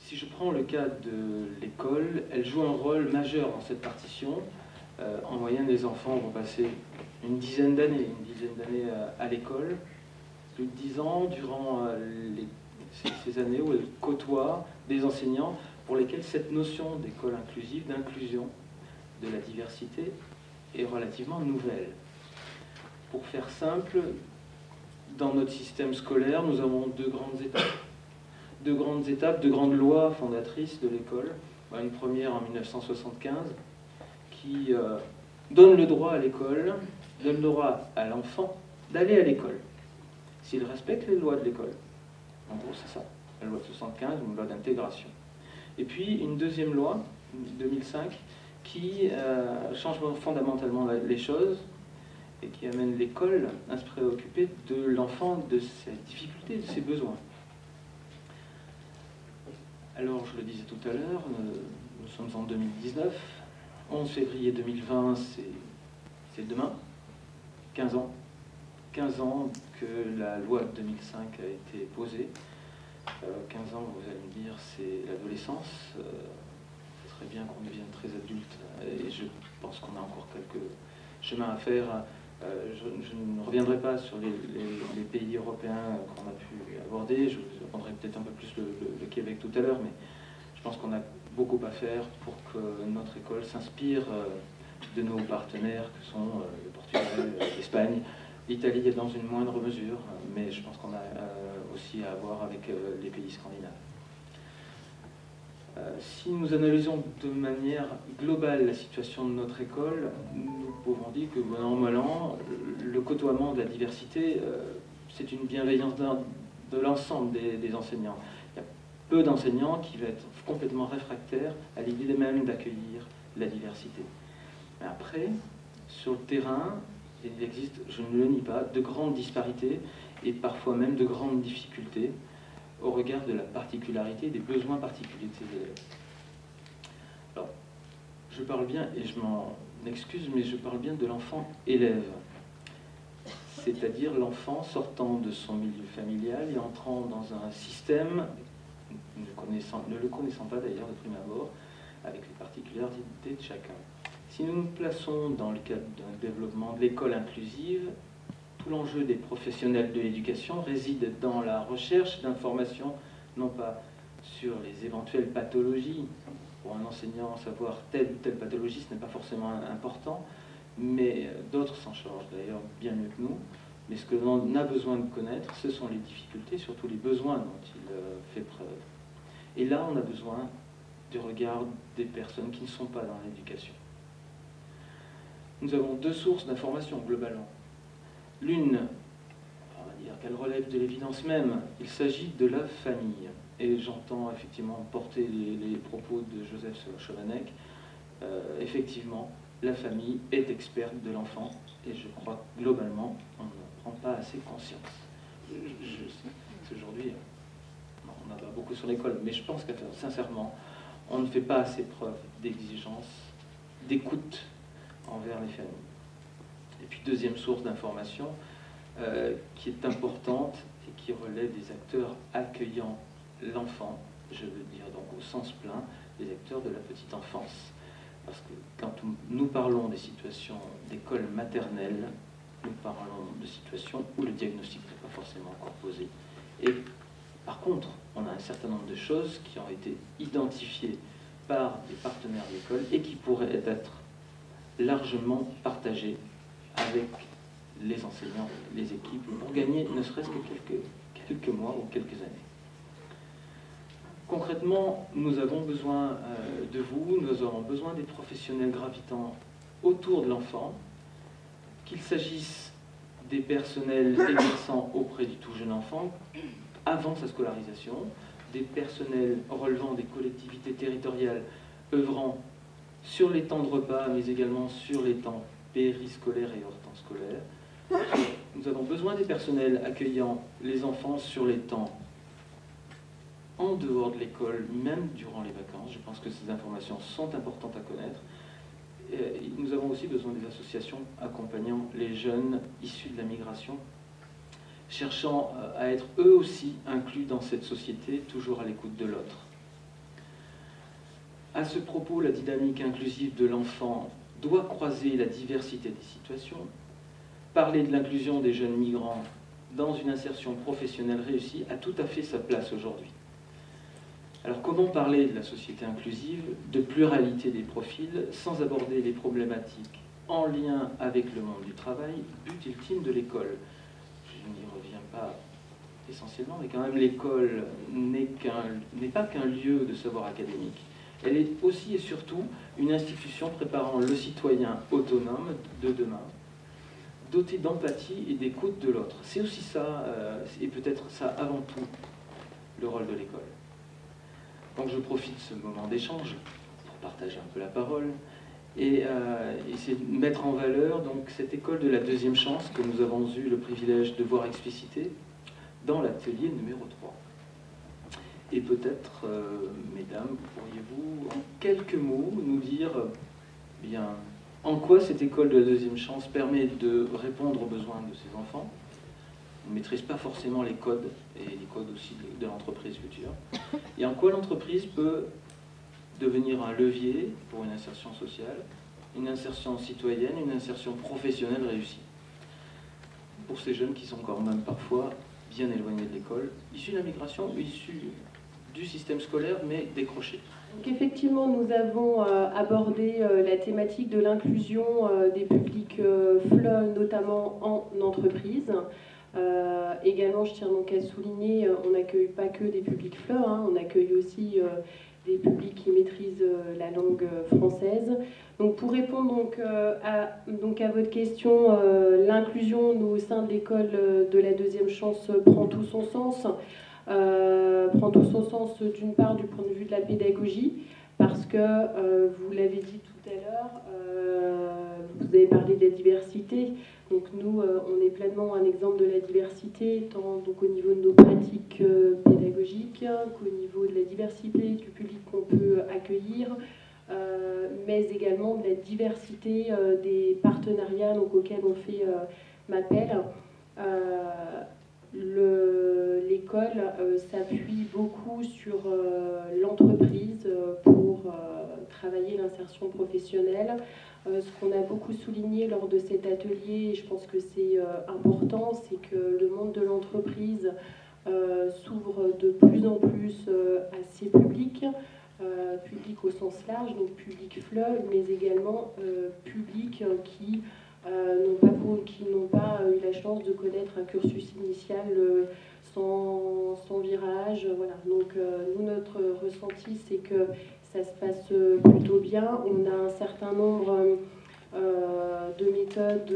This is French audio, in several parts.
Si je prends le cas de l'école, elle joue un rôle majeur dans cette partition. En moyenne, les enfants vont passer une dizaine d'années à l'école, plus de 10 ans, durant ces années où elle côtoie des enseignants pour lesquels cette notion d'école inclusive, d'inclusion, de la diversité, est relativement nouvelle. Pour faire simple, dans notre système scolaire, nous avons deux grandes étapes, deux grandes lois fondatrices de l'école. Une première en 1975 qui donne le droit à l'école, donne le droit à l'enfant d'aller à l'école, s'il respecte les lois de l'école. En gros, c'est ça, la loi de 75, une loi d'intégration. Et puis une deuxième loi, 2005, qui change fondamentalement les choses et qui amène l'école à se préoccuper de l'enfant, de ses difficultés, de ses besoins. Alors, je le disais tout à l'heure, nous sommes en 2019, 11 février 2020, c'est demain, 15 ans. 15 ans que la loi de 2005 a été posée. 15 ans, vous allez me dire, c'est l'adolescence. Ce serait bien qu'on devienne très adulte, et je pense qu'on a encore quelques chemins à faire. Je ne reviendrai pas sur les pays européens qu'on a pu aborder. Je vous apprendrai peut-être un peu plus le Québec tout à l'heure, mais je pense qu'on a beaucoup à faire pour que notre école s'inspire de nos partenaires que sont le Portugal, l'Espagne. L'Italie est dans une moindre mesure, mais je pense qu'on a aussi à voir avec les pays scandinaves. Si nous analysons de manière globale la situation de notre école, nous pouvons dire que, bon an, mal an, le côtoiement de la diversité, c'est une bienveillance de l'ensemble des enseignants. Il y a peu d'enseignants qui vont être complètement réfractaires à l'idée même d'accueillir la diversité. Mais après, sur le terrain, il existe, je ne le nie pas, de grandes disparités et parfois même de grandes difficultés au regard de la particularité, des besoins particuliers de ces élèves. Alors, je parle bien, et je m'en excuse, mais je parle bien de l'enfant élève, c'est-à-dire l'enfant sortant de son milieu familial et entrant dans un système, ne le connaissant pas d'ailleurs de prime abord, avec les particularités de chacun. Si nous nous plaçons dans le cadre d'un développement de l'école inclusive, tout l'enjeu des professionnels de l'éducation réside dans la recherche d'informations, non pas sur les éventuelles pathologies. Pour un enseignant, savoir telle ou telle pathologie, ce n'est pas forcément important, mais d'autres s'en chargent d'ailleurs bien mieux que nous. Mais ce que l'on a besoin de connaître, ce sont les difficultés, surtout les besoins dont il fait preuve. Et là, on a besoin du regard des personnes qui ne sont pas dans l'éducation. Nous avons deux sources d'information globalement. L'une, on va dire qu'elle relève de l'évidence même, il s'agit de la famille. Et j'entends effectivement porter les propos de Joseph Chovanec. Effectivement, la famille est experte de l'enfant, et je crois que globalement, on n'en prend pas assez conscience. Aujourd'hui, on n'a pas beaucoup sur l'école, mais je pense que sincèrement, on ne fait pas assez preuve d'exigence, d'écoute envers les familles. Et puis deuxième source d'information qui est importante et qui relève des acteurs accueillant l'enfant, je veux dire donc au sens plein, des acteurs de la petite enfance. Parce que quand nous parlons des situations d'école maternelle, nous parlons de situations où le diagnostic n'est pas forcément encore posé. Et par contre, on a un certain nombre de choses qui ont été identifiées par les partenaires de l'école et qui pourraient être largement partagées avec les enseignants, les équipes, pour gagner ne serait-ce que quelques mois ou quelques années. Concrètement, nous avons besoin de vous, nous avons besoin des professionnels gravitant autour de l'enfant, qu'il s'agisse des personnels exerçant auprès du tout jeune enfant avant sa scolarisation, des personnels relevant des collectivités territoriales œuvrant sur les temps de repas, mais également sur les temps périscolaires et hors temps scolaire. Nous avons besoin des personnels accueillant les enfants sur les temps en dehors de l'école, même durant les vacances. Je pense que ces informations sont importantes à connaître. Et nous avons aussi besoin des associations accompagnant les jeunes issus de la migration, cherchant à être eux aussi inclus dans cette société, toujours à l'écoute de l'autre. À ce propos, la dynamique inclusive de l'enfant doit croiser la diversité des situations. Parler de l'inclusion des jeunes migrants dans une insertion professionnelle réussie a tout à fait sa place aujourd'hui. Alors comment parler de la société inclusive, de pluralité des profils, sans aborder les problématiques en lien avec le monde du travail, but ultime de l'école? Je n'y reviens pas essentiellement, mais quand même l'école n'est pas qu'un lieu de savoir académique. Elle est aussi et surtout une institution préparant le citoyen autonome de demain, doté d'empathie et d'écoute de l'autre. C'est aussi ça, et peut-être ça avant tout, le rôle de l'école. Donc je profite de ce moment d'échange pour partager un peu la parole et essayer de mettre en valeur donc, cette école de la deuxième chance que nous avons eu le privilège de voir expliciter dans l'atelier numéro 3. Et peut-être, mesdames, pourriez-vous en quelques mots nous dire bien, en quoi cette école de la deuxième chance permet de répondre aux besoins de ces enfants? On ne maîtrise pas forcément les codes, et les codes aussi de l'entreprise future. Et en quoi l'entreprise peut devenir un levier pour une insertion sociale, une insertion citoyenne, une insertion professionnelle réussie. Pour ces jeunes qui sont quand même parfois bien éloignés de l'école, issus de la migration, issus du système scolaire, mais décrochés. Donc effectivement, nous avons abordé la thématique de l'inclusion des publics FLE, notamment en entreprise. Également, je tiens donc à souligner, on n'accueille pas que des publics FLE, on accueille aussi des publics qui maîtrisent la langue française. Donc pour répondre à votre question, l'inclusion au sein de l'école de la deuxième chance prend tout son sens. D'une part du point de vue de la pédagogie, parce que, vous l'avez dit tout à l'heure, vous avez parlé de la diversité, donc nous, on est pleinement un exemple de la diversité, tant donc, au niveau de nos pratiques pédagogiques, qu'au niveau de la diversité du public qu'on peut accueillir, mais également de la diversité des partenariats donc, auxquels on fait m'appel. L'école s'appuie beaucoup sur l'entreprise pour travailler l'insertion professionnelle. Ce qu'on a beaucoup souligné lors de cet atelier, et je pense que c'est important, c'est que le monde de l'entreprise s'ouvre de plus en plus à ces publics, publics au sens large, donc public FLE, mais également publics qui n'ont pas eu la chance de connaître un cursus initial sans virage. Voilà. Donc nous, notre ressenti, c'est que ça se passe plutôt bien. On a un certain nombre de méthodes,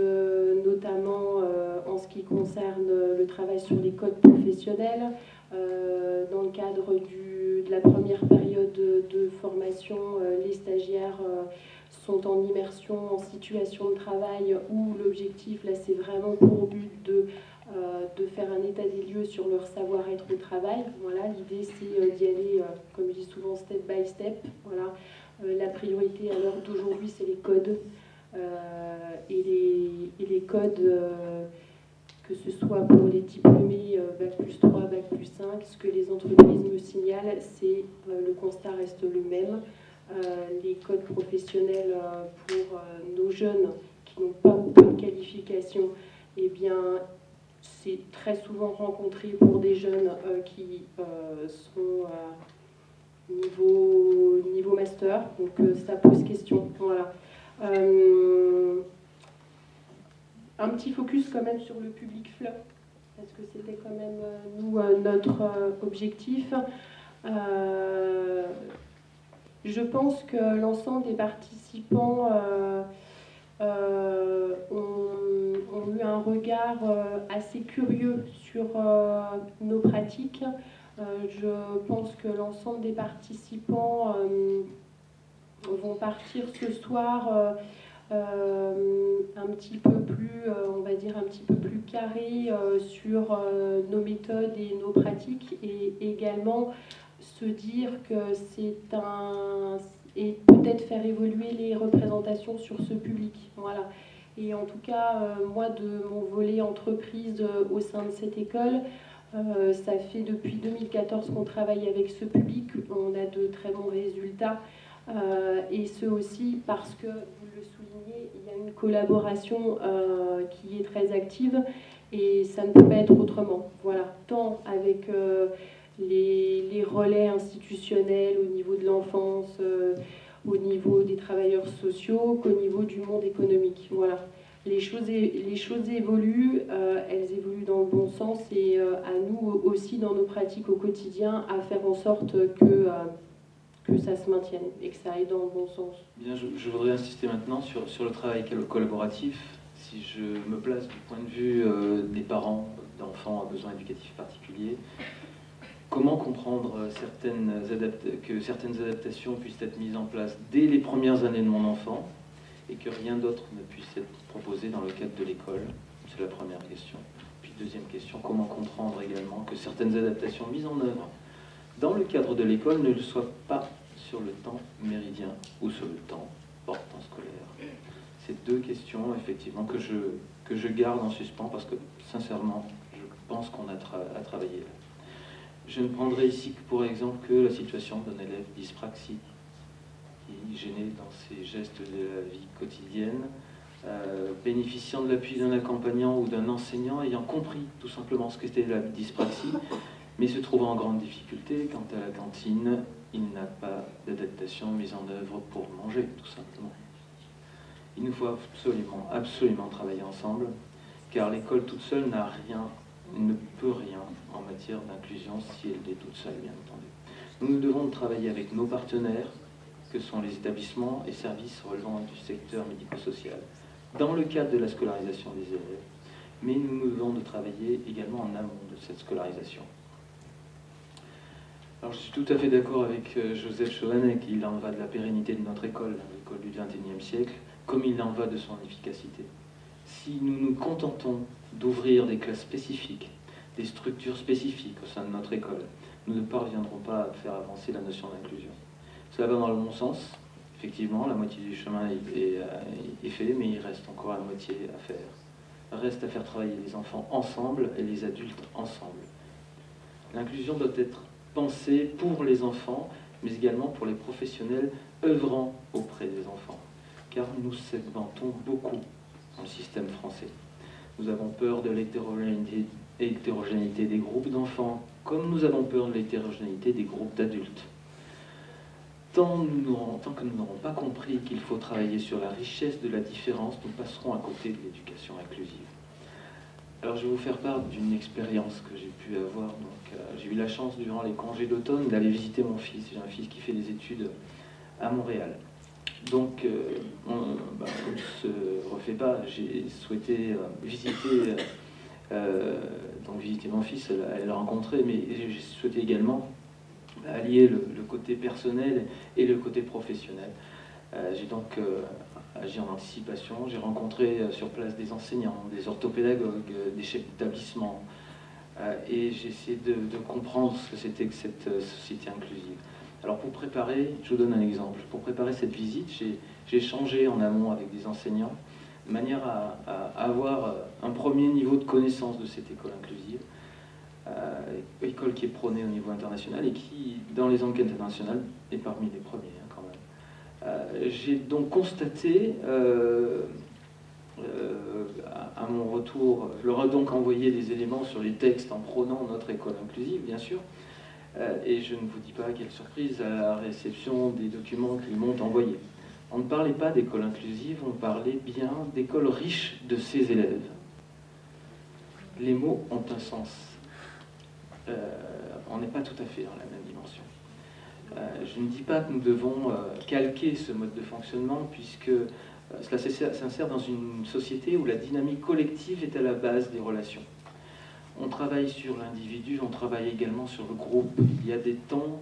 notamment en ce qui concerne le travail sur les codes professionnels. Dans le cadre de la première période de formation, les stagiaires sont en immersion, en situation de travail, où l'objectif, là, c'est vraiment pour but de faire un état des lieux sur leur savoir-être au travail. Voilà, l'idée, c'est d'y aller, comme je dis souvent, step by step. Voilà. La priorité à l'heure d'aujourd'hui, c'est les codes. Et les codes, que ce soit pour les diplômés Bac+3, Bac+5, ce que les entreprises me signalent, c'est le constat reste le même. Les codes professionnels pour nos jeunes qui n'ont pas beaucoup de qualifications, eh bien, c'est très souvent rencontré pour des jeunes qui sont niveau master, donc ça pose question. Voilà. Un petit focus quand même sur le public FLE, parce que c'était quand même nous notre objectif. Je pense que l'ensemble des participants ont eu un regard assez curieux sur nos pratiques. Je pense que l'ensemble des participants vont partir ce soir un petit peu plus, on va dire, un petit peu plus carré sur nos méthodes et nos pratiques, et également se dire que c'est et peut-être faire évoluer les représentations sur ce public. Voilà. Et en tout cas, moi, de mon volet entreprise au sein de cette école, ça fait depuis 2014 qu'on travaille avec ce public. On a de très bons résultats. et ce aussi parce que, vous le soulignez, il y a une collaboration qui est très active et ça ne peut pas être autrement. Voilà, tant avec les relais institutionnels au niveau de l'enfance, au niveau des travailleurs sociaux, qu'au niveau du monde économique. Voilà. Les choses évoluent, elles évoluent dans le bon sens et à nous aussi dans nos pratiques au quotidien à faire en sorte que ça se maintienne et que ça aille dans le bon sens. Bien, je voudrais insister maintenant sur le travail collaboratif. Si je me place du point de vue des parents d'enfants à besoins éducatifs particuliers, comment comprendre que certaines adaptations puissent être mises en place dès les premières années de mon enfant et que rien d'autre ne puisse être proposé dans le cadre de l'école? C'est la première question. Puis deuxième question, comment comprendre également que certaines adaptations mises en œuvre dans le cadre de l'école ne le soient pas sur le temps méridien ou sur le temps hors temps scolaire? C'est deux questions, effectivement, que je garde en suspens parce que, sincèrement, je pense qu'on a à travailler là. Je ne prendrai ici que pour exemple que la situation d'un élève dyspraxique qui, gêné dans ses gestes de la vie quotidienne, bénéficiant de l'appui d'un accompagnant ou d'un enseignant ayant compris tout simplement ce qu'était la dyspraxie, mais se trouvant en grande difficulté quant à la cantine, il n'a pas d'adaptation mise en œuvre pour manger, tout simplement. Il nous faut absolument, absolument travailler ensemble, car l'école toute seule n'a rien, ne peut rien en matière d'inclusion si elle est toute seule, bien entendu. Nous devons travailler avec nos partenaires, que sont les établissements et services relevant du secteur médico-social, dans le cadre de la scolarisation des élèves, mais nous devons de travailler également en amont de cette scolarisation. Alors je suis tout à fait d'accord avec Joseph Chovanec, qu'il en va de la pérennité de notre école, l'école du XXIe siècle, comme il en va de son efficacité. Si nous nous contentons d'ouvrir des classes spécifiques, des structures spécifiques au sein de notre école, nous ne parviendrons pas à faire avancer la notion d'inclusion. Cela va dans le bon sens, effectivement, la moitié du chemin est fait, mais il reste encore la moitié à faire. Il reste à faire travailler les enfants ensemble et les adultes ensemble. L'inclusion doit être pensée pour les enfants, mais également pour les professionnels œuvrant auprès des enfants, car nous segmentons beaucoup dans le système français. Nous avons peur de l'hétérogénéité des groupes d'enfants, comme nous avons peur de l'hétérogénéité des groupes d'adultes. Tant que nous n'aurons pas compris qu'il faut travailler sur la richesse de la différence, nous passerons à côté de l'éducation inclusive. Alors je vais vous faire part d'une expérience que j'ai pu avoir. J'ai eu la chance durant les congés d'automne d'aller visiter mon fils. J'ai un fils qui fait des études à Montréal. Donc, comme je ne se refait pas, j'ai souhaité visiter mon fils, le rencontrer, mais j'ai souhaité également allier le côté personnel et le côté professionnel. J'ai donc agi en anticipation. J'ai rencontré sur place des enseignants, des orthopédagogues, des chefs d'établissement, et j'ai essayé de comprendre ce que c'était que cette société inclusive. Alors pour préparer, je vous donne un exemple, pour préparer cette visite, j'ai échangé en amont avec des enseignants, de manière à avoir un premier niveau de connaissance de cette école inclusive, école qui est prônée au niveau international et qui, dans les enquêtes internationales, est parmi les premiers quand même. J'ai donc constaté, à mon retour, je leur ai donc envoyé des éléments sur les textes en prônant notre école inclusive, bien sûr, et je ne vous dis pas quelle surprise à la réception des documents qu'ils m'ont envoyés. On ne parlait pas d'école inclusive, on parlait bien d'école riche de ses élèves. Les mots ont un sens. On n'est pas tout à fait dans la même dimension. Je ne dis pas que nous devons calquer ce mode de fonctionnement, puisque cela s'insère dans une société où la dynamique collective est à la base des relations. On travaille sur l'individu, on travaille également sur le groupe. Il y a des temps,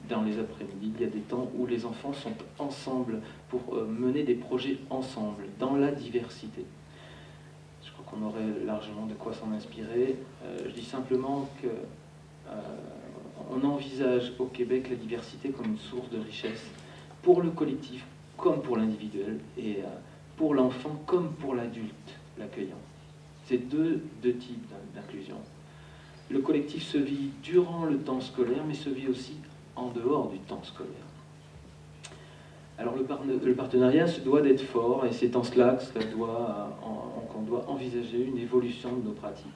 dans les après-midi, il y a des temps où les enfants sont ensemble pour mener des projets ensemble, dans la diversité. Je crois qu'on aurait largement de quoi s'en inspirer. Je dis simplement que on envisage au Québec la diversité comme une source de richesse pour le collectif comme pour l'individuel et pour l'enfant comme pour l'adulte l'accueillant. C'est deux types d'inclusion. Le collectif se vit durant le temps scolaire, mais se vit aussi en dehors du temps scolaire. Alors le partenariat se doit d'être fort, et c'est en cela qu'on doit envisager une évolution de nos pratiques.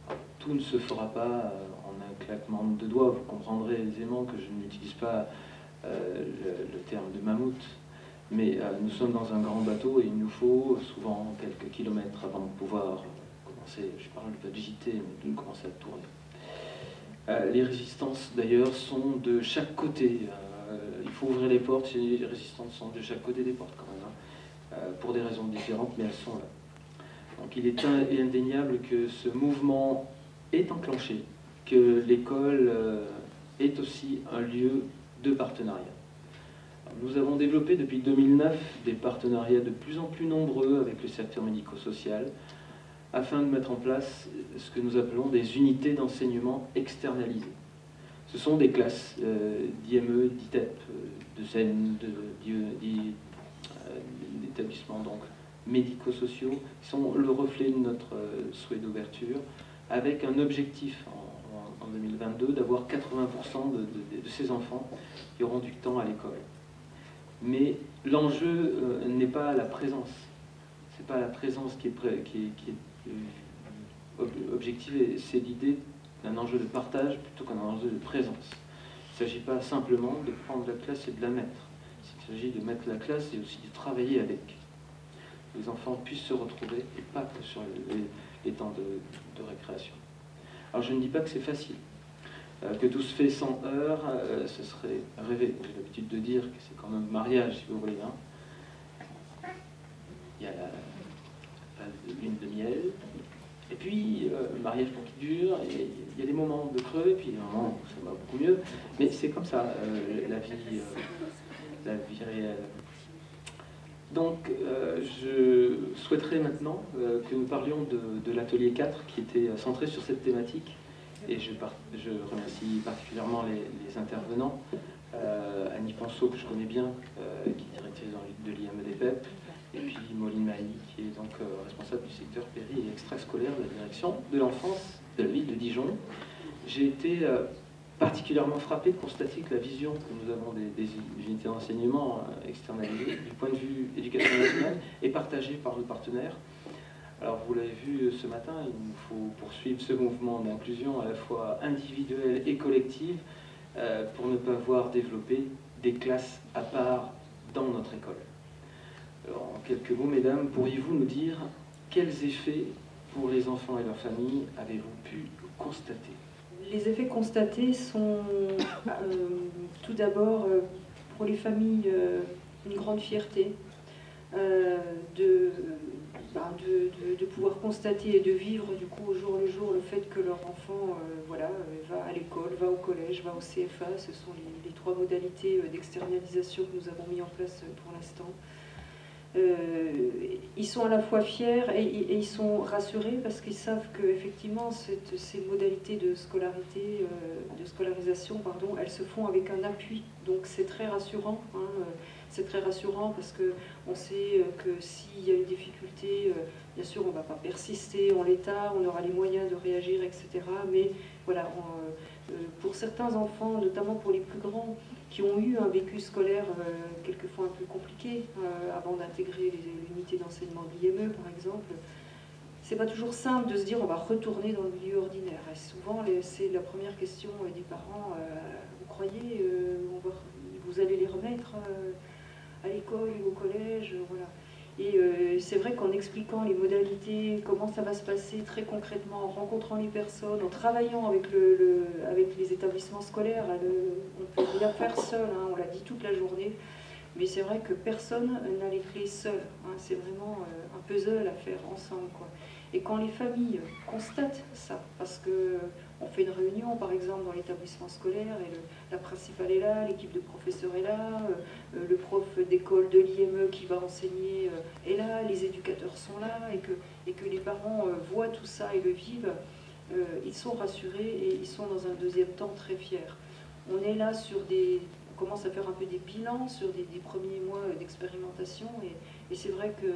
Alors, tout ne se fera pas en un claquement de doigts. Vous comprendrez aisément que je n'utilise pas le terme de mammouth, mais nous sommes dans un grand bateau et il nous faut souvent quelques kilomètres avant de pouvoir commencer, je parle pas de JT, mais de commencer à tourner. Les résistances d'ailleurs sont de chaque côté. Il faut ouvrir les portes, les résistances sont de chaque côté des portes quand même, hein, pour des raisons différentes, mais elles sont là. Donc il est indéniable que ce mouvement est enclenché, que l'école est aussi un lieu de partenariat. Nous avons développé depuis 2009 des partenariats de plus en plus nombreux avec le secteur médico-social afin de mettre en place ce que nous appelons des unités d'enseignement externalisées. Ce sont des classes d'IME, d'ITEP, de SEN, d'établissements donc médico-sociaux, qui sont le reflet de notre souhait d'ouverture, avec un objectif en 2022 d'avoir 80% de ces enfants qui auront du temps à l'école. Mais l'enjeu n'est pas la présence. C'est pas la présence qui est objectivée, c'est l'idée d'un enjeu de partage plutôt qu'un enjeu de présence. Il ne s'agit pas simplement de prendre la classe et de la mettre. Il s'agit de mettre la classe et aussi de travailler avec. Que les enfants puissent se retrouver et pas que sur les temps de récréation. Alors je ne dis pas que c'est facile. Que tout se fait sans heurts, ce serait rêver. J'ai l'habitude de dire que c'est quand même mariage, si vous voulez. Hein. Il y a la lune de miel, et puis le mariage pour qu'il dure, et il y a des moments de creux, et puis des moments où ça va beaucoup mieux. Mais c'est comme ça, la vie réelle. Donc, je souhaiterais maintenant que nous parlions de l'atelier 4 qui était centré sur cette thématique. Et je remercie particulièrement les intervenants. Annie Ponceau, que je connais bien, qui est directrice de l'IMEDPEP, et puis Moline Mailly, qui est donc responsable du secteur péri et extrascolaire de la direction de l'enfance de la ville de Dijon. J'ai été particulièrement frappé de constater que la vision que nous avons des unités d'enseignement externalisées, du point de vue éducation nationale, est partagée par nos partenaires. Alors vous l'avez vu ce matin, il nous faut poursuivre ce mouvement d'inclusion à la fois individuelle et collective pour ne pas voir développer des classes à part dans notre école. Alors, en quelques mots, mesdames, pourriez-vous nous dire quels effets pour les enfants et leurs familles avez-vous pu constater? Les effets constatés sont tout d'abord pour les familles une grande fierté de pouvoir constater et de vivre du coup au jour le jour le fait que leur enfant voilà, va à l'école, va au collège, va au CFA. Ce sont les trois modalités d'externalisation que nous avons mis en place pour l'instant. Ils sont à la fois fiers et ils sont rassurés parce qu'ils savent qu'effectivement ces modalités de scolarité, de scolarisation, pardon, elles se font avec un appui. Donc c'est très rassurant. Hein, c'est très rassurant parce qu'on sait que s'il y a une difficulté, bien sûr on ne va pas persister en l'état, on aura les moyens de réagir, etc. Mais voilà, pour certains enfants, notamment pour les plus grands, qui ont eu un vécu scolaire quelquefois un peu compliqué avant d'intégrer l'unité d'enseignement de l'IME par exemple, c'est pas toujours simple de se dire on va retourner dans le milieu ordinaire. Et souvent c'est la première question des parents, vous croyez vous allez les remettre à l'école ou au collège, voilà. Et c'est vrai qu'en expliquant les modalités, comment ça va se passer très concrètement, en rencontrant les personnes, en travaillant avec les établissements scolaires, on ne peut rien faire seul, hein, on l'a dit toute la journée, mais c'est vrai que personne n'a les clés seul, hein, c'est vraiment un puzzle à faire ensemble, quoi. Et quand les familles constatent ça, parce qu'on fait une réunion par exemple dans l'établissement scolaire et la principale est là, l'équipe de professeurs est là, le prof d'école de l'IME qui va enseigner est là, les éducateurs sont là et que les parents voient tout ça et le vivent, ils sont rassurés et ils sont dans un deuxième temps très fiers. On est là sur on commence à faire un peu des bilans sur des premiers mois d'expérimentation et c'est vrai que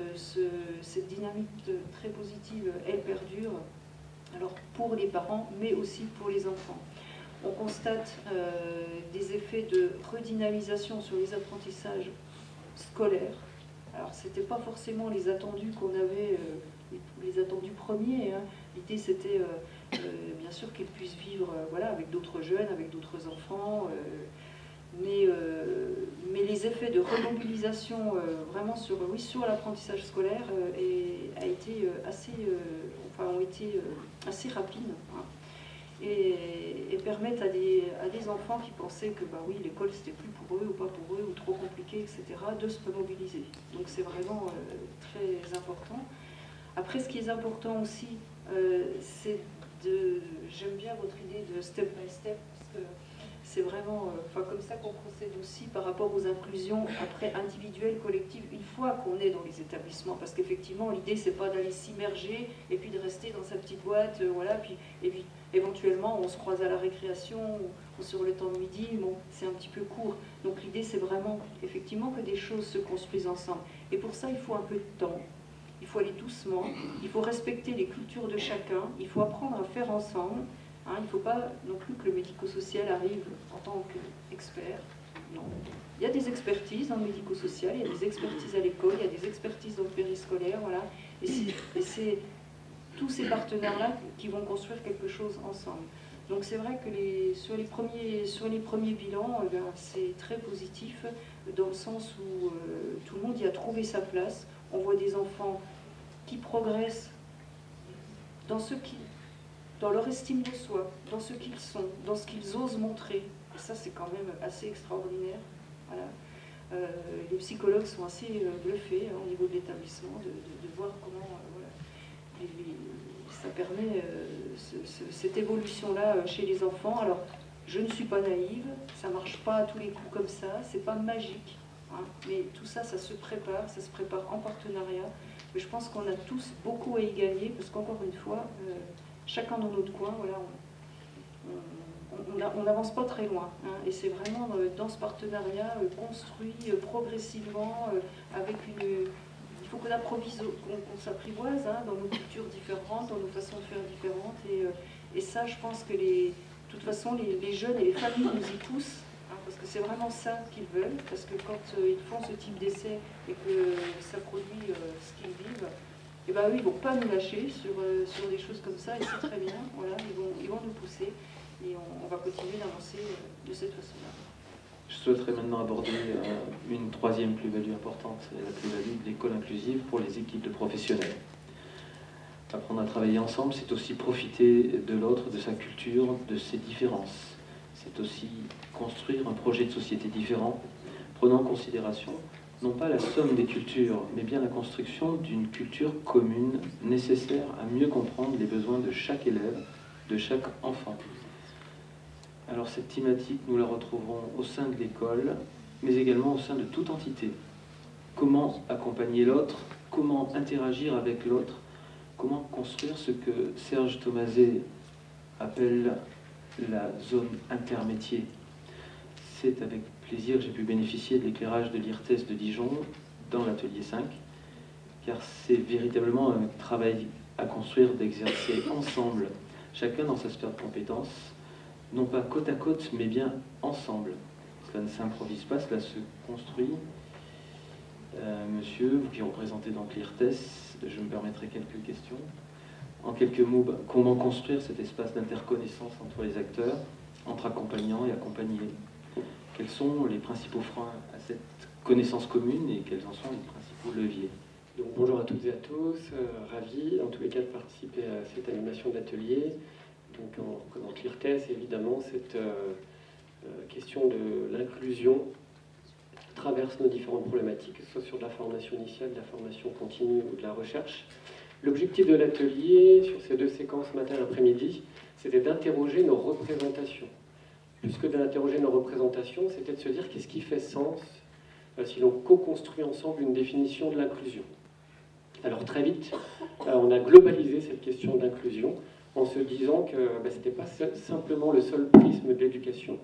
cette dynamique très positive, elle perdure, alors pour les parents, mais aussi pour les enfants. On constate des effets de redynamisation sur les apprentissages scolaires. Alors c'était pas forcément les attendus qu'on avait, les attendus premiers, hein. L'idée c'était bien sûr qu'ils puissent vivre voilà, avec d'autres jeunes, avec d'autres enfants, mais les effets de remobilisation vraiment sur, oui, sur l'apprentissage scolaire ont été assez rapides, hein, et permettent à des enfants qui pensaient que bah oui, l'école c'était plus pour eux ou pas pour eux ou trop compliqué, etc., de se remobiliser. Donc c'est vraiment très important. Après, ce qui est important aussi, c'est j'aime bien votre idée de step by step, parce que c'est vraiment comme ça qu'on procède aussi par rapport aux inclusions après individuelles, collectives, une fois qu'on est dans les établissements. Parce qu'effectivement, l'idée, c'est pas d'aller s'immerger et puis de rester dans sa petite boîte, voilà, et puis éventuellement, on se croise à la récréation ou sur le temps de midi, bon, c'est un petit peu court. Donc l'idée, c'est vraiment, effectivement, que des choses se construisent ensemble. Et pour ça, il faut un peu de temps. Il faut aller doucement, il faut respecter les cultures de chacun, il faut apprendre à faire ensemble. Hein, il ne faut pas non plus que le médico-social arrive en tant qu'expert. Non. Il y a des expertises dans le médico-social, il y a des expertises à l'école, il y a des expertises dans le périscolaire, voilà. Et c'est tous ces partenaires-là qui vont construire quelque chose ensemble. Donc c'est vrai que sur les premiers bilans, c'est très positif, dans le sens où tout le monde y a trouvé sa place. On voit des enfants qui progressent dans leur estime de soi, dans ce qu'ils sont, dans ce qu'ils osent montrer. Et ça, c'est quand même assez extraordinaire. Voilà. Les psychologues sont assez bluffés au niveau de l'établissement, de voir comment voilà, ça permet cette évolution-là chez les enfants. Alors, je ne suis pas naïve, ça ne marche pas à tous les coups comme ça, c'est pas magique. Hein, mais tout ça, ça se prépare en partenariat. Mais je pense qu'on a tous beaucoup à y gagner, parce qu'encore une fois, chacun dans notre coin, voilà, on n'avance pas très loin. Hein, et c'est vraiment dans ce partenariat construit progressivement, avec il faut qu'on s'apprivoise hein, dans nos cultures différentes, dans nos façons de faire différentes. Et ça, je pense que de toute façon, les jeunes et les familles nous y poussent. Parce que c'est vraiment ça qu'ils veulent, parce que quand ils font ce type d'essai et que ça produit ce qu'ils vivent, et ben eux, ils ne vont pas nous lâcher sur des choses comme ça, et c'est très bien, voilà, ils vont nous pousser, et on va continuer d'avancer de cette façon-là. Je souhaiterais maintenant aborder une troisième plus-value importante, c'est la plus-value de l'école inclusive pour les équipes de professionnels. Apprendre à travailler ensemble, c'est aussi profiter de l'autre, de sa culture, de ses différences. C'est aussi construire un projet de société différent, prenant en considération non pas la somme des cultures, mais bien la construction d'une culture commune nécessaire à mieux comprendre les besoins de chaque élève, de chaque enfant. Alors cette thématique, nous la retrouverons au sein de l'école, mais également au sein de toute entité. Comment accompagner l'autre, comment interagir avec l'autre, comment construire ce que Serge Thomaset appelle la zone intermétier. C'est avec plaisir que j'ai pu bénéficier de l'éclairage de l'IRTES de Dijon dans l'atelier 5, car c'est véritablement un travail à construire, d'exercer ensemble, chacun dans sa sphère de compétences, non pas côte à côte, mais bien ensemble. Cela ne s'improvise pas, cela se construit. Monsieur, vous qui représentez donc l'IRTES, je me permettrai quelques questions. En quelques mots, comment construire cet espace d'interconnaissance entre les acteurs, entre accompagnants et accompagnés? Quels sont les principaux freins à cette connaissance commune et quels en sont les principaux leviers? Donc, bonjour à toutes et à tous, ravi en tous les cas de participer à cette animation d'atelier. Donc on représente l'IRTES, évidemment, cette question de l'inclusion traverse nos différentes problématiques, que ce soit sur de la formation initiale, de la formation continue ou de la recherche. L'objectif de l'atelier, sur ces deux séquences matin et après-midi, c'était d'interroger nos représentations. Plus que d'interroger nos représentations, c'était de se dire qu'est-ce qui fait sens si l'on co-construit ensemble une définition de l'inclusion. Alors très vite, on a globalisé cette question de l'inclusion en se disant que ce n'était pas simplement le seul prisme de l'éducation,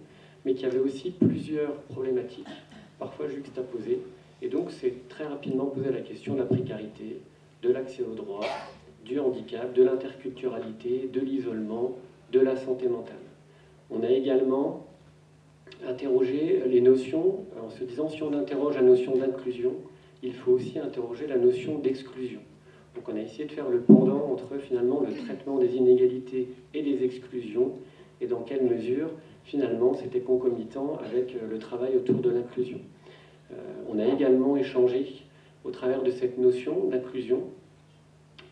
mais qu'il y avait aussi plusieurs problématiques, parfois juxtaposées. Et donc c'est très rapidement posé la question de la précarité, de l'accès aux droits, du handicap, de l'interculturalité, de l'isolement, de la santé mentale. On a également interroger les notions en se disant si on interroge la notion d'inclusion, il faut aussi interroger la notion d'exclusion. Donc on a essayé de faire le pendant entre finalement le traitement des inégalités et des exclusions et dans quelle mesure finalement c'était concomitant avec le travail autour de l'inclusion. On a également échangé au travers de cette notion d'inclusion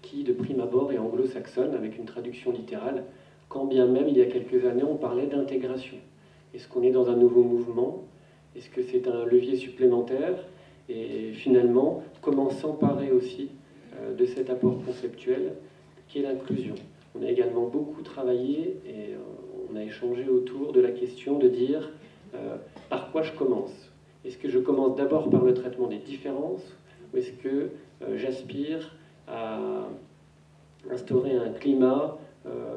qui de prime abord est anglo-saxonne avec une traduction littérale, quand bien même il y a quelques années on parlait d'intégration. Est-ce qu'on est dans un nouveau mouvement? Est-ce que c'est un levier supplémentaire? Et finalement, comment s'emparer aussi de cet apport conceptuel qui est l'inclusion. On a également beaucoup travaillé et on a échangé autour de la question de dire par quoi je commence. Est-ce que je commence d'abord par le traitement des différences ou est-ce que j'aspire à instaurer un climat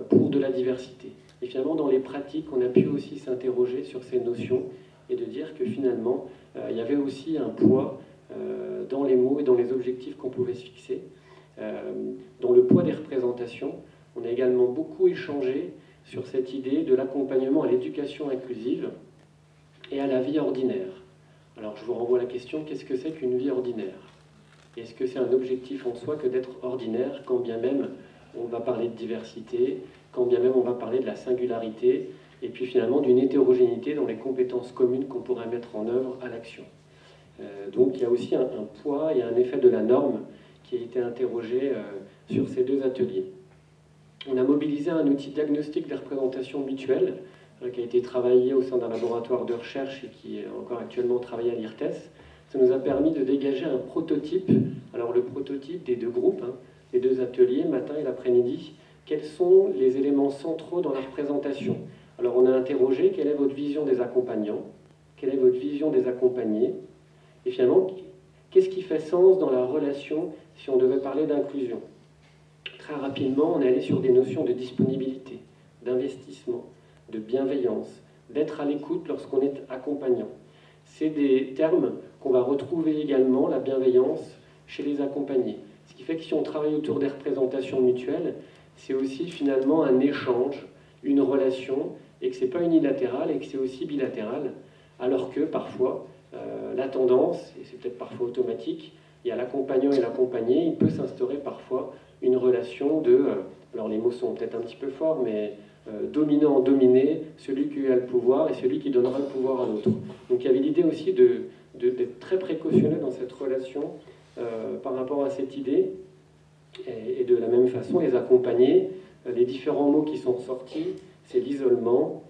pour de la diversité? Et finalement, dans les pratiques, on a pu aussi s'interroger sur ces notions et de dire que finalement, il y avait aussi un poids dans les mots et dans les objectifs qu'on pouvait se fixer. Dans le poids des représentations, on a également beaucoup échangé sur cette idée de l'accompagnement à l'éducation inclusive et à la vie ordinaire. Alors je vous renvoie à la question, qu'est-ce que c'est qu'une vie ordinaire? Est-ce que c'est un objectif en soi que d'être ordinaire, quand bien même on va parler de diversité, quand bien même on va parler de la singularité, et puis finalement d'une hétérogénéité dans les compétences communes qu'on pourrait mettre en œuvre à l'action. Donc il y a aussi un poids et un effet de la norme qui a été interrogé sur ces deux ateliers. On a mobilisé un outil diagnostic des représentations mutuelles qui a été travaillé au sein d'un laboratoire de recherche et qui est encore actuellement travaillé à l'IRTES. Ça nous a permis de dégager un prototype, alors le prototype des deux groupes, les deux ateliers, matin et l'après-midi. Quels sont les éléments centraux dans la représentation? Alors on a interrogé quelle est votre vision des accompagnants, quelle est votre vision des accompagnés, et finalement, qu'est-ce qui fait sens dans la relation si on devait parler d'inclusion? Très rapidement, on est allé sur des notions de disponibilité, d'investissement, de bienveillance, d'être à l'écoute lorsqu'on est accompagnant. C'est des termes qu'on va retrouver également, la bienveillance, chez les accompagnés. Ce qui fait que si on travaille autour des représentations mutuelles, c'est aussi finalement un échange, une relation, et que ce n'est pas unilatéral et que c'est aussi bilatéral, alors que parfois, la tendance, et c'est peut-être parfois automatique, il y a l'accompagnant et l'accompagné, il peut s'instaurer parfois une relation de, alors les mots sont peut-être un petit peu forts, mais dominant-dominé, celui qui a le pouvoir et celui qui donnera le pouvoir à l'autre. Donc il y avait l'idée aussi d'être très précautionneux dans cette relation par rapport à cette idée, et de la même façon les accompagner. Les différents mots qui sont sortis, c'est l'isolement,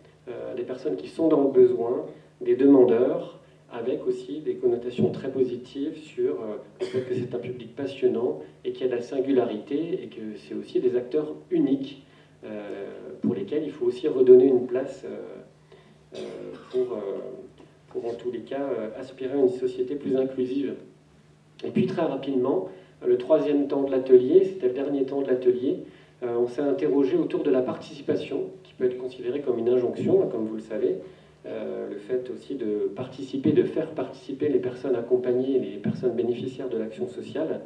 les personnes qui sont dans le besoin, des demandeurs, avec aussi des connotations très positives sur le fait que c'est un public passionnant et qu'il y a de la singularité et que c'est aussi des acteurs uniques pour lesquels il faut aussi redonner une place pour en tous les cas aspirer à une société plus inclusive. Et puis très rapidement, le troisième temps de l'atelier, c'était le dernier temps de l'atelier, on s'est interrogé autour de la participation, qui peut être considérée comme une injonction, comme vous le savez. Le fait aussi de participer, de faire participer les personnes accompagnées et les personnes bénéficiaires de l'action sociale.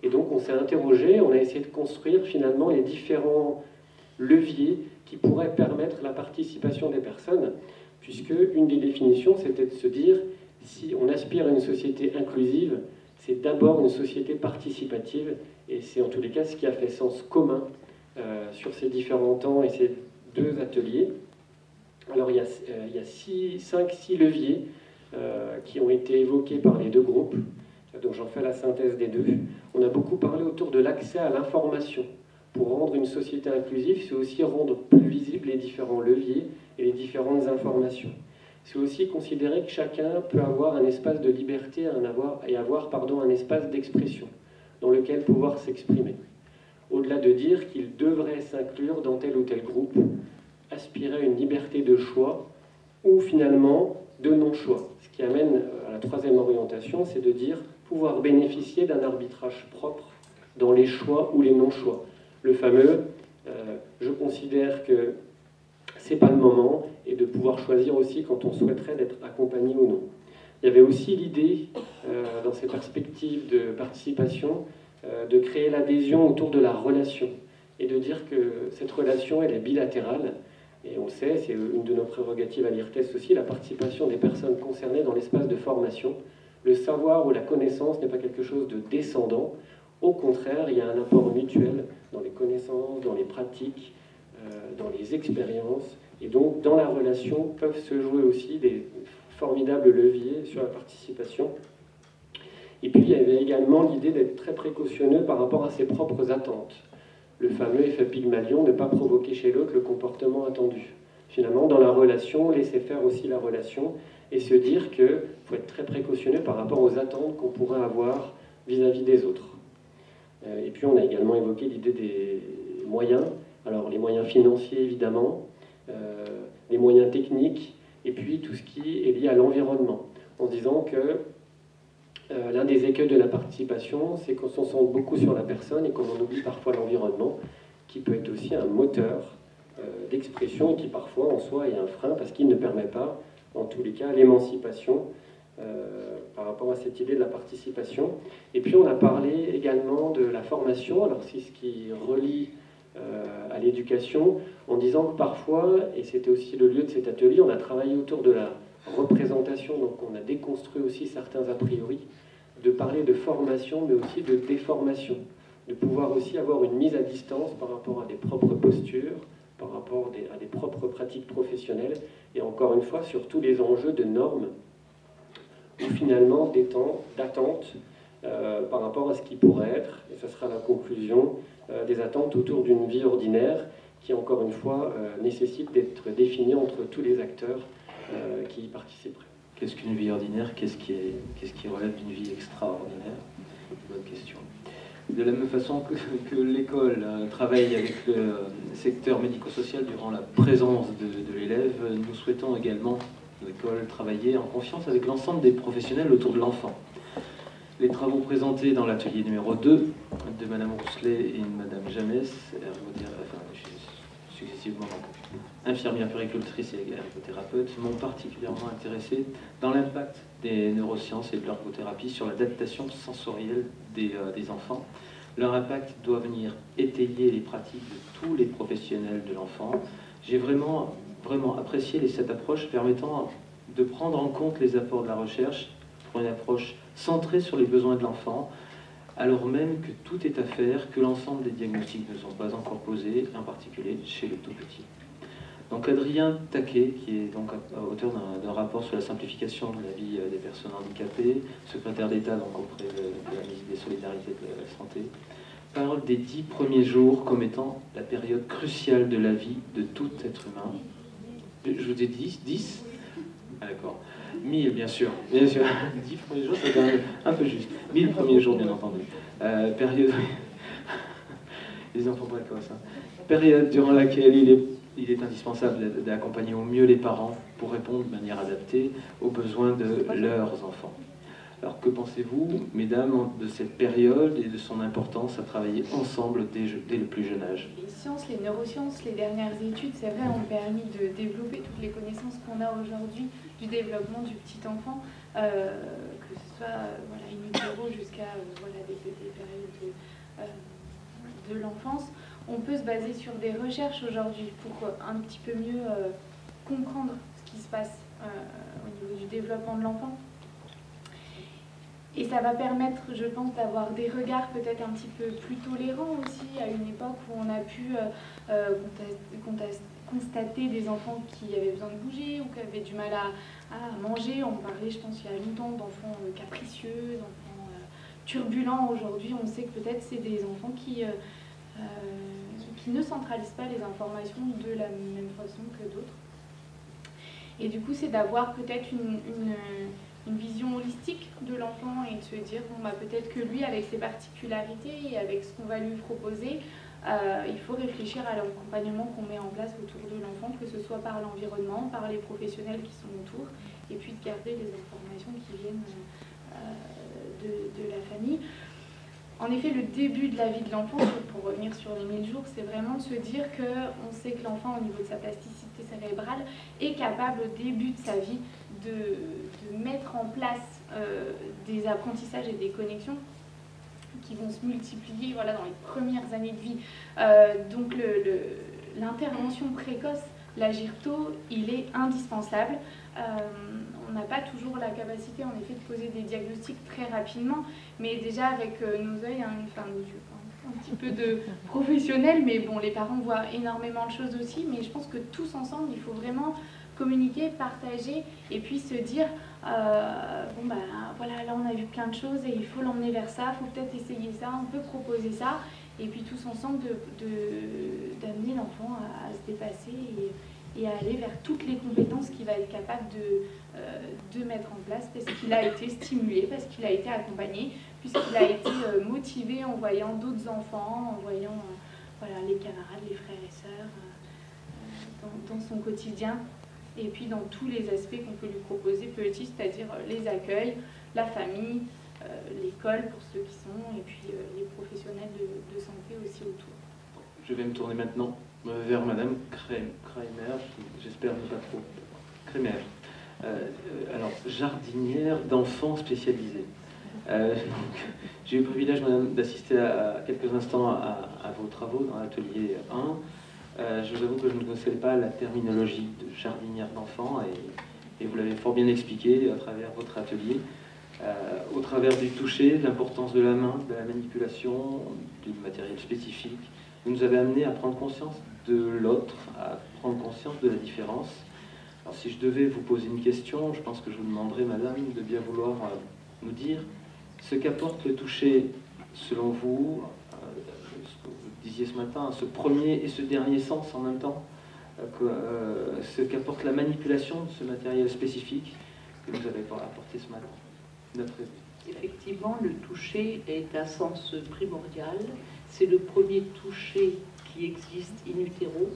Et donc on s'est interrogé, on a essayé de construire finalement les différents leviers qui pourraient permettre la participation des personnes, puisque une des définitions c'était de se dire si on aspire à une société inclusive, c'est d'abord une société participative, et c'est en tous les cas ce qui a fait sens commun sur ces différents temps et ces deux ateliers. Alors il y a 5-6 leviers qui ont été évoqués par les deux groupes, donc j'en fais la synthèse des deux. On a beaucoup parlé autour de l'accès à l'information. Pour rendre une société inclusive, c'est aussi rendre plus visibles les différents leviers et les différentes informations. C'est aussi considérer que chacun peut avoir un espace de liberté et avoir un espace d'expression dans lequel pouvoir s'exprimer. Au-delà de dire qu'il devrait s'inclure dans tel ou tel groupe, aspirer à une liberté de choix ou finalement de non-choix. Ce qui amène à la troisième orientation, c'est de dire pouvoir bénéficier d'un arbitrage propre dans les choix ou les non-choix. Le fameux je considère que c'est pas le moment, et de pouvoir choisir aussi quand on souhaiterait d'être accompagné ou non. Il y avait aussi l'idée, dans ces perspectives de participation, de créer l'adhésion autour de la relation et de dire que cette relation elle est bilatérale, Et on le sait, c'est une de nos prérogatives à l'IRTES aussi, la participation des personnes concernées dans l'espace de formation. Le savoir ou la connaissance n'est pas quelque chose de descendant. Au contraire, il y a un apport mutuel dans les connaissances, dans les pratiques, dans les expériences. Et donc, dans la relation, peuvent se jouer aussi des formidables leviers sur la participation. Et puis, il y avait également l'idée d'être très précautionneux par rapport à ses propres attentes. Le fameux effet Pygmalion, ne pas provoquer chez l'autre le comportement attendu. Finalement, dans la relation, laisser faire aussi la relation et se dire qu'il faut être très précautionneux par rapport aux attentes qu'on pourrait avoir vis-à-vis des autres. Et puis, on a également évoqué l'idée des moyens. Alors, les moyens financiers, évidemment, les moyens techniques, et puis tout ce qui est lié à l'environnement, en disant que l'un des écueils de la participation, c'est qu'on s'en centre beaucoup sur la personne et qu'on en oublie parfois l'environnement, qui peut être aussi un moteur d'expression et qui parfois en soi est un frein parce qu'il ne permet pas, en tous les cas, l'émancipation par rapport à cette idée de la participation. Et puis on a parlé également de la formation, alors c'est ce qui relie à l'éducation, en disant que parfois, et c'était aussi le lieu de cet atelier, on a travaillé autour de la représentation, donc on a déconstruit aussi certains a priori, de parler de formation, mais aussi de déformation, de pouvoir aussi avoir une mise à distance par rapport à des propres postures, par rapport à des propres pratiques professionnelles, et encore une fois, sur tous les enjeux de normes, ou finalement d'attentes par rapport à ce qui pourrait être, et ça sera la conclusion, des attentes autour d'une vie ordinaire, qui encore une fois nécessite d'être définie entre tous les acteurs qui y participeraient. Qu'est-ce qu'une vie ordinaire? Qu'est-ce qui relève d'une vie extraordinaire? Bonne question. De la même façon que l'école travaille avec le secteur médico-social durant la présence de l'élève, nous souhaitons également, l'école, travailler en confiance avec l'ensemble des professionnels autour de l'enfant. Les travaux présentés dans l'atelier numéro 2 de Mme Rousselet et Mme Jamès, successivement infirmière puéricultrice et ergothérapeute, m'ont particulièrement intéressé dans l'impact des neurosciences et de l'ergothérapie sur l'adaptation sensorielle des enfants. Leur impact doit venir étayer les pratiques de tous les professionnels de l'enfant. J'ai vraiment apprécié cette approche permettant de prendre en compte les apports de la recherche pour une approche centrée sur les besoins de l'enfant, alors même que tout est à faire, que l'ensemble des diagnostics ne sont pas encore posés, en particulier chez le tout petit. Donc Adrien Taquet, qui est donc auteur d'un rapport sur la simplification de la vie des personnes handicapées, secrétaire d'État donc auprès de la ministre des Solidarités et de la Santé, parle des 10 premiers jours comme étant la période cruciale de la vie de tout être humain. Je vous ai dit 10 Ah, d'accord. 1000, bien sûr. 10 premiers jours, c'est quand même un peu juste. 1000 premiers jours, bien entendu. Période... Les enfants précoces. Période durant laquelle il est indispensable d'accompagner au mieux les parents pour répondre de manière adaptée aux besoins de leurs enfants. Alors, que pensez-vous, mesdames, de cette période et de son importance à travailler ensemble dès le plus jeune âge? Les sciences, les neurosciences, les dernières études, c'est vrai, ont permis de développer toutes les connaissances qu'on a aujourd'hui du développement du petit enfant, que ce soit in utero jusqu'à des périodes de l'enfance. On peut se baser sur des recherches aujourd'hui pour un petit peu mieux comprendre ce qui se passe au niveau du développement de l'enfant. Et ça va permettre, je pense, d'avoir des regards peut-être un petit peu plus tolérants aussi, à une époque où on a pu constater des enfants qui avaient besoin de bouger ou qui avaient du mal à manger. On parlait, je pense, il y a longtemps d'enfants capricieux, d'enfants turbulents. Aujourd'hui, on sait que peut-être c'est des enfants qui ne centralisent pas les informations de la même façon que d'autres. Et du coup, c'est d'avoir peut-être une vision holistique de l'enfant et de se dire, bon, bah, peut-être que lui, avec ses particularités et avec ce qu'on va lui proposer, il faut réfléchir à l'accompagnement qu'on met en place autour de l'enfant, que ce soit par l'environnement, par les professionnels qui sont autour, et puis de garder les informations qui viennent de la famille. En effet, le début de la vie de l'enfant, pour revenir sur les 1000 jours, c'est vraiment de se dire qu'on sait que l'enfant, au niveau de sa plasticité cérébrale, est capable au début de sa vie de mettre en place des apprentissages et des connexions qui vont se multiplier dans les premières années de vie. Donc l'intervention précoce l'agir tôt, il est indispensable. On n'a pas toujours la capacité en effet de poser des diagnostics très rapidement, mais déjà avec nos yeux, enfin nos yeux, un petit peu de professionnels, mais bon, les parents voient énormément de choses aussi, mais je pense que tous ensemble, il faut vraiment communiquer, partager, et puis se dire, bon bah voilà, là on a vu plein de choses et il faut l'emmener vers ça, il faut peut-être essayer ça, on peut proposer ça, et puis tous ensemble d'amener l'enfant à se dépasser et à aller vers toutes les compétences qu'il va être capable de mettre en place, parce qu'il a été stimulé, parce qu'il a été accompagné, puisqu'il a été motivé en voyant d'autres enfants, en voyant voilà, les camarades, les frères et sœurs dans son quotidien, et puis dans tous les aspects qu'on peut lui proposer petit, c'est-à-dire les accueils, la famille, l'école pour ceux qui sont, et puis les professionnels de santé aussi autour. Je vais me tourner maintenant vers Madame Kramer, j'espère ne pas trop. Kramer. Alors, jardinière d'enfants spécialisés. J'ai eu le privilège, Madame, d'assister à quelques instants à vos travaux dans l'atelier 1. Je vous avoue que je ne connaissais pas la terminologie de jardinière d'enfants et vous l'avez fort bien expliqué à travers votre atelier. Au travers du toucher, l'importance de la main, de la manipulation, du matériel spécifique, vous nous avez amené à prendre conscience de l'autre, à prendre conscience de la différence. Alors si je devais vous poser une question, je pense que je vous demanderais, Madame, de bien vouloir nous dire ce qu'apporte le toucher, selon vous, ce que vous disiez ce matin, ce premier et ce dernier sens en même temps, ce qu'apporte la manipulation de ce matériel spécifique que vous avez apporté ce matin. Effectivement, le toucher est un sens primordial. C'est le premier toucher qui existe in utero.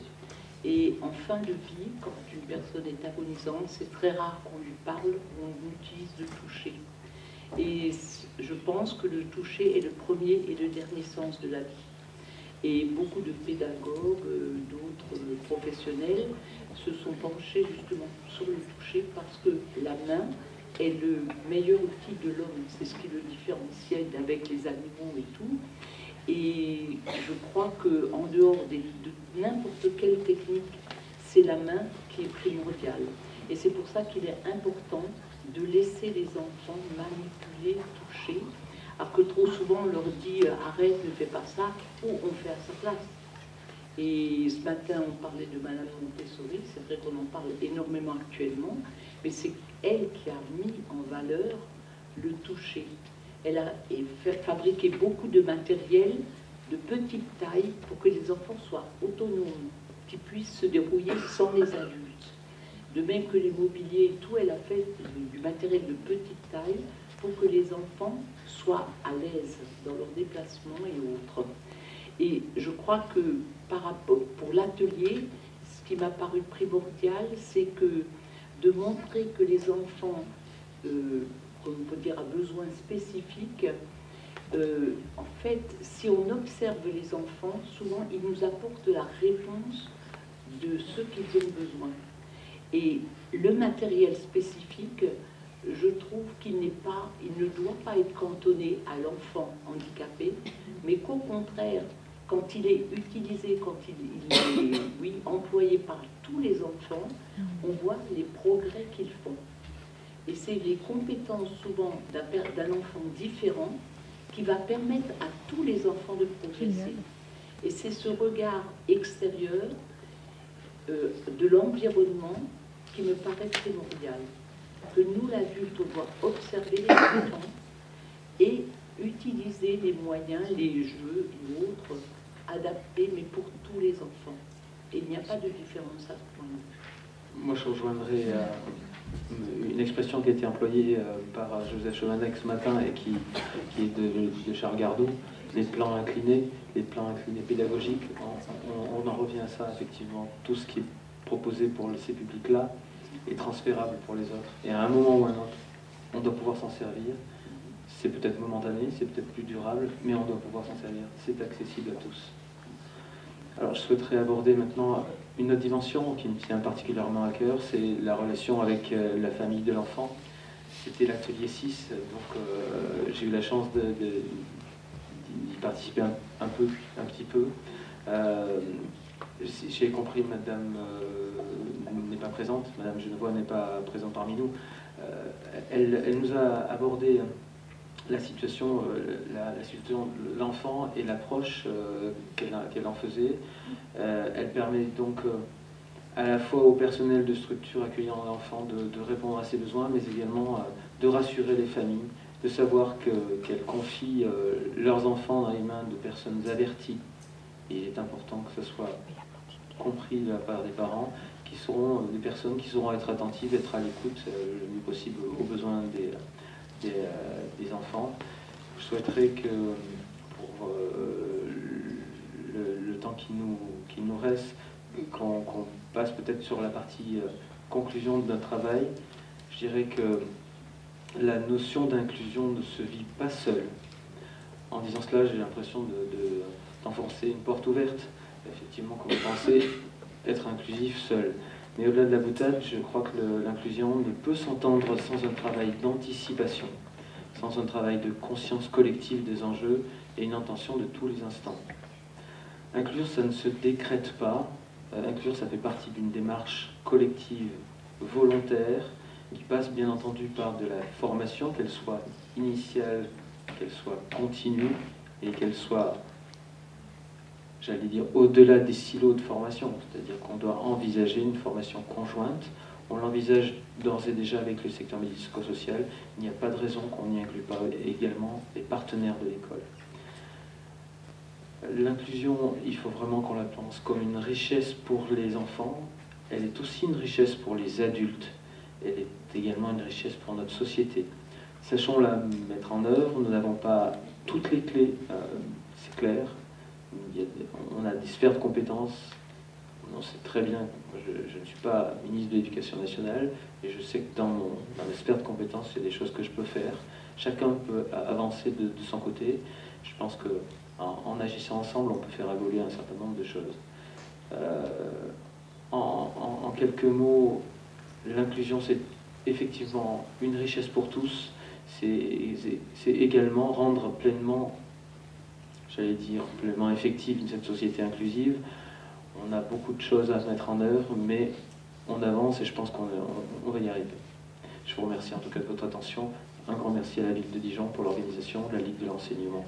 Et en fin de vie, quand une personne est agonisante, c'est très rare qu'on lui parle ou on utilise le toucher. Et je pense que le toucher est le premier et le dernier sens de la vie. Et beaucoup de pédagogues, d'autres professionnels se sont penchés justement sur le toucher parce que la main est le meilleur outil de l'homme. C'est ce qui le différenciait d'avec les animaux et tout. Et je crois qu'en dehors de n'importe quelle technique, c'est la main qui est primordiale. Et c'est pour ça qu'il est important de laisser les enfants manipuler, toucher, alors que trop souvent on leur dit « arrête, ne fais pas ça » ou « on fait à sa place ». Et ce matin, on parlait de Madame Montessori, c'est vrai qu'on en parle énormément actuellement, mais c'est elle qui a mis en valeur le toucher. Elle a fabriqué beaucoup de matériel de petite taille pour que les enfants soient autonomes, qu'ils puissent se débrouiller sans les adultes. De même que les mobiliers et tout, elle a fait du matériel de petite taille pour que les enfants soient à l'aise dans leurs déplacements et autres. Et je crois que par rapport, pour l'atelier, ce qui m'a paru primordial, c'est que de montrer que les enfants, on peut dire à besoins spécifiques, en fait, si on observe les enfants, souvent ils nous apportent la réponse de ce qu'ils ont besoin. Et le matériel spécifique, je trouve qu'il ne doit pas être cantonné à l'enfant handicapé, mais qu'au contraire, quand il est utilisé, quand il est oui, employé par tous les enfants, on voit les progrès qu'ils font. Et c'est les compétences souvent d'un enfant différent qui va permettre à tous les enfants de progresser. Et c'est ce regard extérieur de l'environnement qui me paraît primordial. Que nous, l'adulte, on doit observer les enfants et utiliser les moyens, les jeux et autres adaptés, mais pour tous les enfants. Et il n'y a pas de différence à ce point-là. Moi, je rejoindrai une expression qui a été employée par Joseph Chovanec ce matin et qui est de Charles Gardot, les plans inclinés pédagogiques. On en revient à ça, effectivement. Tout ce qui est proposé pour ces publics-là est transférable pour les autres. Et à un moment ou à un autre, on doit pouvoir s'en servir. C'est peut-être momentané, c'est peut-être plus durable, mais on doit pouvoir s'en servir. C'est accessible à tous. Alors, je souhaiterais aborder maintenant une autre dimension qui me tient particulièrement à cœur, c'est la relation avec la famille de l'enfant. C'était l'atelier 6, donc j'ai eu la chance d'y participer un petit peu. Si j'ai compris, Madame n'est pas présente, Madame Genevois n'est pas présente parmi nous. Elle nous a abordé la situation de l'enfant et l'approche qu'elle en faisait. Elle permet donc à la fois au personnel de structure accueillant l'enfant de répondre à ses besoins, mais également de rassurer les familles, de savoir qu'elles confient leurs enfants dans les mains de personnes averties. Et il est important que ce soit compris de la part des parents, qui seront des personnes qui sauront être attentives, être à l'écoute le mieux possible aux besoins des enfants. Je souhaiterais que pour le temps qui nous reste, qu'on passe peut-être sur la partie conclusion de notre travail. Je dirais que la notion d'inclusion ne se vit pas seule. En disant cela, j'ai l'impression d'enfoncer une porte ouverte. Effectivement, quand vous pensez être inclusif seul. Mais au-delà de la boutade, je crois que l'inclusion ne peut s'entendre sans un travail d'anticipation, sans un travail de conscience collective des enjeux et une intention de tous les instants. Inclure, ça ne se décrète pas. Inclure, ça fait partie d'une démarche collective, volontaire, qui passe bien entendu par de la formation, qu'elle soit initiale, qu'elle soit continue, et qu'elle soit, j'allais dire, au-delà des silos de formation. C'est-à-dire qu'on doit envisager une formation conjointe. On l'envisage d'ores et déjà avec le secteur médico-social. Il n'y a pas de raison qu'on n'y inclue pas également les partenaires de l'école. L'inclusion, il faut vraiment qu'on la pense comme une richesse pour les enfants. Elle est aussi une richesse pour les adultes. Elle est également une richesse pour notre société. Sachons la mettre en œuvre. Nous n'avons pas toutes les clés, c'est clair. On a des sphères de compétences. On sait très bien, je ne suis pas ministre de l'Éducation nationale, et je sais que dans mes sphères de compétences, il y a des choses que je peux faire. Chacun peut avancer de son côté. Je pense que en agissant ensemble, on peut faire évoluer un certain nombre de choses. En quelques mots, l'inclusion, c'est effectivement une richesse pour tous. C'est également rendre pleinement, j'allais dire, pleinement effective cette société inclusive. On a beaucoup de choses à mettre en œuvre, mais on avance et je pense qu'on va y arriver. Je vous remercie en tout cas de votre attention. Un grand merci à la Ville de Dijon pour l'organisation, la Ligue de l'enseignement.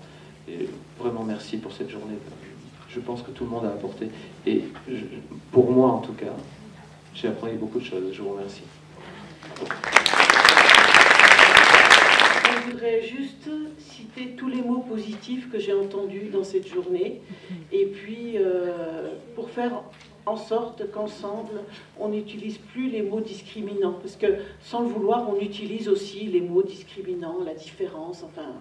Et vraiment merci pour cette journée. Je pense que tout le monde a apporté. Et pour moi en tout cas, j'ai appris beaucoup de choses. Je vous remercie. Je voudrais juste citer tous les mots positifs que j'ai entendus dans cette journée. Et puis, pour faire en sorte qu'ensemble, on n'utilise plus les mots discriminants. Parce que, sans le vouloir, on utilise aussi les mots discriminants, la différence, enfin...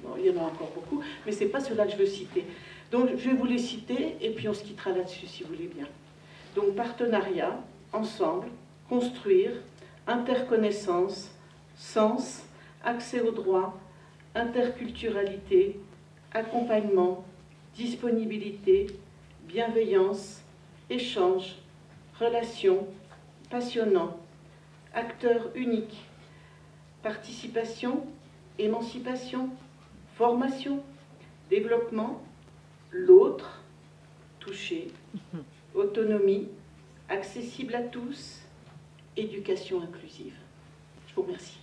Bon, il y en a encore beaucoup, mais ce n'est pas ceux-là que je veux citer. Donc je vais vous les citer et puis on se quittera là-dessus si vous voulez bien. Donc partenariat, ensemble, construire, interconnaissance, sens, accès aux droits, interculturalité, accompagnement, disponibilité, bienveillance, échange, relation, passionnant, acteur unique, participation, émancipation, formation, développement, l'autre, toucher, autonomie, accessible à tous, éducation inclusive. Je vous remercie.